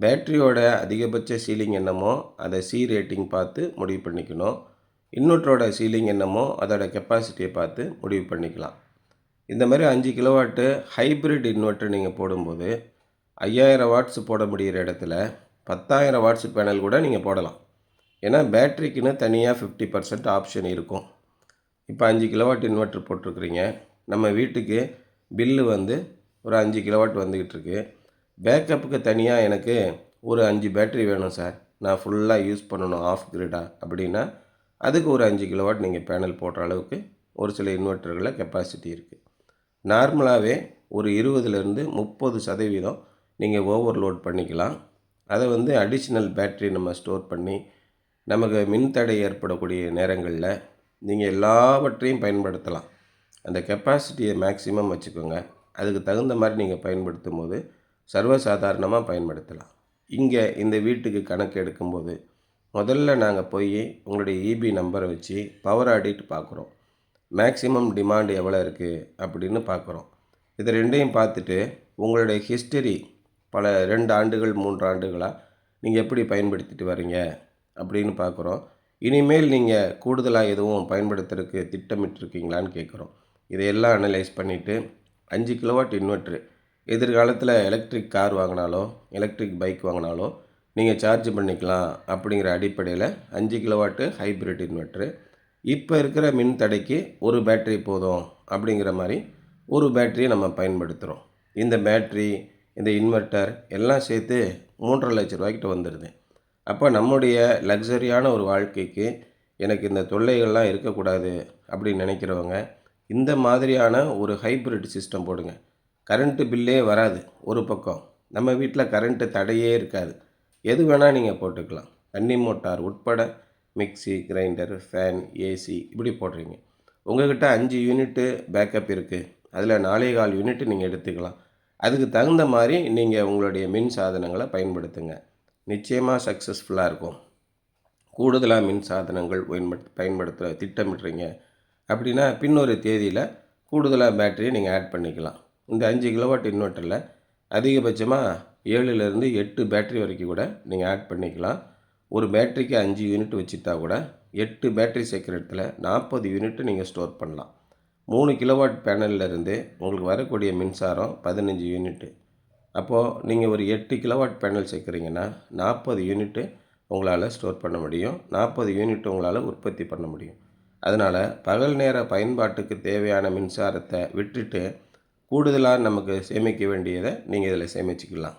பேட்டரியோட அதிகபட்ச சீலிங் என்னமோ அதை சி ரேட்டிங் பார்த்து முடிவு பண்ணிக்கணும். இன்வெர்ட்டரோட சீலிங் என்னமோ அதோட கெப்பாசிட்டியை பார்த்து முடிவு பண்ணிக்கலாம். இந்த மாதிரி 5 கிலோவாட்டு ஹைப்ரிட் இன்வெர்ட்டர் நீங்கள் போடும்போது 5000 வாட்ஸ் போட முடிகிற இடத்துல 10,000 வாட்ஸ் பேனல் கூட நீங்கள் போடலாம். ஏன்னா பேட்டரிக்குன்னு தனியாக 50% ஆப்ஷன் இருக்கும். இப்போ 5 கிலோவாட் இன்வெர்ட்டர் போட்டிருக்கிறீங்க. நம்ம வீட்டுக்கு பில்லு ஒரு 5 கிலோவாட் வந்துக்கிட்டு இருக்கு. பேக்கப்புக்கு தனியாக எனக்கு ஒரு 5 பேட்டரி வேணும் சார், நான் ஃபுல்லாக யூஸ் பண்ணணும் ஆஃப் கிரிடாக அப்படின்னா அதுக்கு ஒரு 5 கிலோவாட் நீங்கள் பேனல் போடுற அளவுக்கு ஒரு சில இன்வெர்ட்டர்களில் கெப்பாசிட்டி இருக்குது. நார்மலாகவே ஒரு 20லேருந்து 30% நீங்கள் ஓவர்லோட் பண்ணிக்கலாம். அதை அடிஷ்னல் பேட்டரி நம்ம ஸ்டோர் பண்ணி நமக்கு மின்தடை ஏற்படக்கூடிய நேரங்களில் நீங்கள் எல்லாவற்றையும் பயன்படுத்தலாம். அந்த கெப்பாசிட்டியை மேக்ஸிமம் வச்சுக்கோங்க. அதுக்கு தகுந்த மாதிரி நீங்கள் பயன்படுத்தும் போது சர்வசாதாரணமாக பயன்படுத்தலாம். இங்கே இந்த வீட்டுக்கு கணக்கு எடுக்கும்போது முதல்ல நாங்கள் போய் உங்களுடைய இபி நம்பரை வச்சு பவர் ஆடிட் பார்க்குறோம். மேக்ஸிமம் டிமாண்ட் எவ்வளோ இருக்குது அப்படின்னு பார்க்குறோம். இது ரெண்டையும் பார்த்துட்டு உங்களுடைய ஹிஸ்டரி பல 2 ஆண்டுகள் 3 ஆண்டுகளாக நீங்கள் எப்படி பயன்படுத்திட்டு வரீங்க அப்படின்னு பார்க்குறோம். இனிமேல் நீங்கள் கூடுதலாக எதுவும் பயன்படுத்துறதுக்கு திட்டமிட்டிருக்கீங்களான்னு கேட்குறோம். இதையெல்லாம் அனலைஸ் பண்ணிவிட்டு 5 கிலோவாட் இன்வெர்ட்ரு எதிர்காலத்தில் எலக்ட்ரிக் கார் வாங்கினாலோ எலக்ட்ரிக் பைக் வாங்கினாலோ நீங்கள் சார்ஜ் பண்ணிக்கலாம் அப்படிங்கிற அடிப்படையில் 5 கிலோவாட்டு ஹைப்ரிட் இன்வெர்ட்ரு இப்போ இருக்கிற மின் தடைக்கு ஒரு பேட்டரி போதும் அப்படிங்கிற மாதிரி ஒரு பேட்டரியை நம்ம பயன்படுத்துகிறோம். இந்த பேட்டரி இந்த இன்வெர்ட்டர் எல்லாம் சேர்த்து 3,50,000 லட்ச ரூபாய்க்கிட்ட வந்துடுது. அப்போ நம்முடைய லக்ஸரியான ஒரு வாழ்க்கைக்கு எனக்கு இந்த தொல்லைகள்லாம் இருக்கக்கூடாது அப்படின்னு நினைக்கிறவங்க இந்த மாதிரியான ஒரு ஹைப்ரிட் சிஸ்டம் போடுங்க. கரண்ட்டு பில்லே வராது. ஒரு பக்கம் நம்ம வீட்டில் கரண்ட்டு தடையே இருக்காது. எது வேணால் நீங்கள் போட்டுக்கலாம். தண்ணி மோட்டார் உட்பட மிக்சி, கிரைண்டர், ஃபேன், ஏசி இப்படி போடுறீங்க. உங்கள்கிட்ட 5 யூனிட்டு பேக்கப் இருக்குது. அதில் 4.25 யூனிட் நீங்கள் எடுத்துக்கலாம். அதுக்கு தகுந்த மாதிரி நீங்கள் உங்களுடைய மின் சாதனங்களை பயன்படுத்துங்க. நிச்சயமாக சக்ஸஸ்ஃபுல்லாக இருக்கும். கூடுதலாக மின் சாதனங்கள் பயன்படுத்த திட்டமிடுறீங்க அப்படின்னா பின்னொரு தேதியில் கூடுதலாக பேட்டரியை நீங்கள் ஆட் பண்ணிக்கலாம். இந்த 5 கிலோவாட் இன்வெர்ட்டரில் அதிகபட்சமாக 7லேருந்து 8 பேட்டரி வரைக்கும் கூட நீங்கள் ஆட் பண்ணிக்கலாம். ஒரு பேட்டரிக்கு 5 யூனிட் வச்சுட்டா கூட 8 பேட்டரி சேர்க்குற இடத்துல 40 யூனிட் நீங்கள் ஸ்டோர் பண்ணலாம். 3 கிலோவாட் பேனல்லேருந்து உங்களுக்கு வரக்கூடிய மின்சாரம் 15 யூனிட்டு. அப்போது நீங்கள் ஒரு 8 கிலோவாட் பேனல் சேர்க்குறீங்கன்னா 40 யூனிட்டு உங்களால் ஸ்டோர் பண்ண முடியும். 40 யூனிட் உங்களால் உற்பத்தி பண்ண முடியும். அதனால் பகல் நேர பயன்பாட்டுக்கு தேவையான மின்சாரத்தை விட்டுட்டு கூடுதலாக நமக்கு சேமிக்க வேண்டியதை நீங்கள் இதில் சேமிச்சுக்கலாம்.